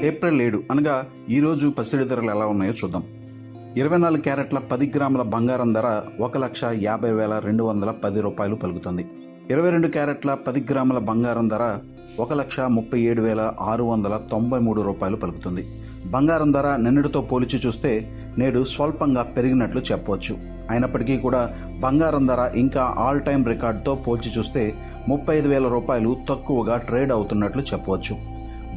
April 7 అనగా ఈరోజు పసిడి ధరలు ఎలా ఉన్నాయో చూద్దాం. 24 క్యారెట్ల 10 గ్రాముల బంగారం ధర 1,50,210 రూపాయలు పలుకుతుంది. 22 క్యారెట్ల 10 గ్రాముల బంగారం ధర 1,37,693 రూపాయలు పలుకుతుంది. బంగారం ధర నిన్నటితో పోల్చి చూస్తే నేడు స్వల్పంగా పెరిగినట్లు చెప్పవచ్చు. అయినప్పటికీ కూడా బంగారం ధర ఇంకా ఆల్ టైమ్ రికార్డుతో పోల్చి చూస్తే 35,000 రూపాయలు తక్కువగా ట్రేడ్ అవుతున్నట్లు చెప్పవచ్చు.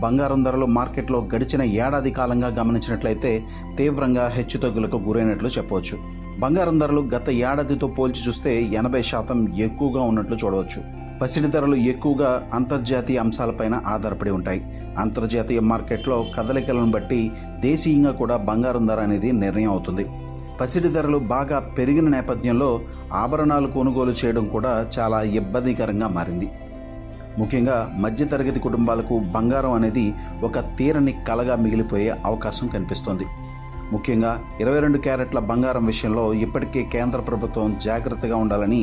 బంగారం ధరలు మార్కెట్లో గడిచిన ఏడాది కాలంగా గమనించినట్లయితే తీవ్రంగా హెచ్చుతగ్గులకు గురైనట్లు చెప్పవచ్చు. బంగారం ధరలు గత ఏడాదితో పోల్చి చూస్తే 80% ఎక్కువగా ఉన్నట్లు చూడవచ్చు. పసిడి ధరలు ఎక్కువగా అంతర్జాతీయ అంశాలపైన ఆధారపడి ఉంటాయి. అంతర్జాతీయ మార్కెట్లో కదలికలను బట్టి దేశీయంగా కూడా బంగారం ధర అనేది నిర్ణయం అవుతుంది. పసిడి ధరలు బాగా పెరిగిన నేపథ్యంలో ఆభరణాలు కొనుగోలు చేయడం కూడా చాలా ఇబ్బందికరంగా మారింది. ముఖ్యంగా మధ్యతరగతి కుటుంబాలకు బంగారం అనేది ఒక తీరని కలగా మిగిలిపోయే అవకాశం కనిపిస్తోంది. ముఖ్యంగా 22 క్యారెట్ల బంగారం విషయంలో ఇప్పటికే కేంద్ర ప్రభుత్వం జాగ్రత్తగా ఉండాలని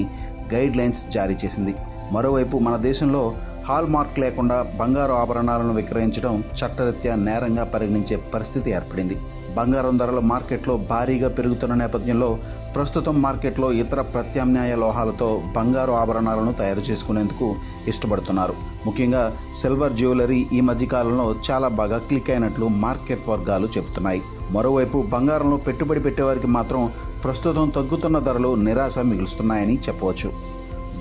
గైడ్ లైన్స్ జారీ చేసింది. మరోవైపు మన దేశంలో హాల్ మార్క్ లేకుండా బంగారు ఆభరణాలను విక్రయించడం చట్టరీత్యా నేరంగా పరిగణించే పరిస్థితి ఏర్పడింది. బంగారం ధరలు మార్కెట్లో భారీగా పెరుగుతున్న నేపథ్యంలో ప్రస్తుతం మార్కెట్లో ఇతర ప్రత్యామ్నాయ లోహాలతో బంగారు ఆభరణాలను తయారు చేసుకునేందుకు ఇష్టపడుతున్నారు. ముఖ్యంగా సిల్వర్ జ్యువెలరీ ఈ మధ్యకాలంలో చాలా బాగా క్లిక్ అయినట్లు మార్కెట్ వర్గాలు చెబుతున్నాయి. మరోవైపు బంగారంలో పెట్టుబడి పెట్టేవారికి మాత్రం ప్రస్తుతం తగ్గుతున్న ధరలు నిరాశ మిగులుస్తున్నాయని చెప్పవచ్చు.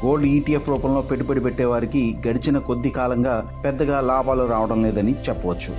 గోల్డ్ ETF రూపంలో పెట్టుబడి పెట్టేవారికి గడిచిన కొద్ది కాలంగా పెద్దగా లాభాలు రావడం లేదని చెప్పవచ్చు.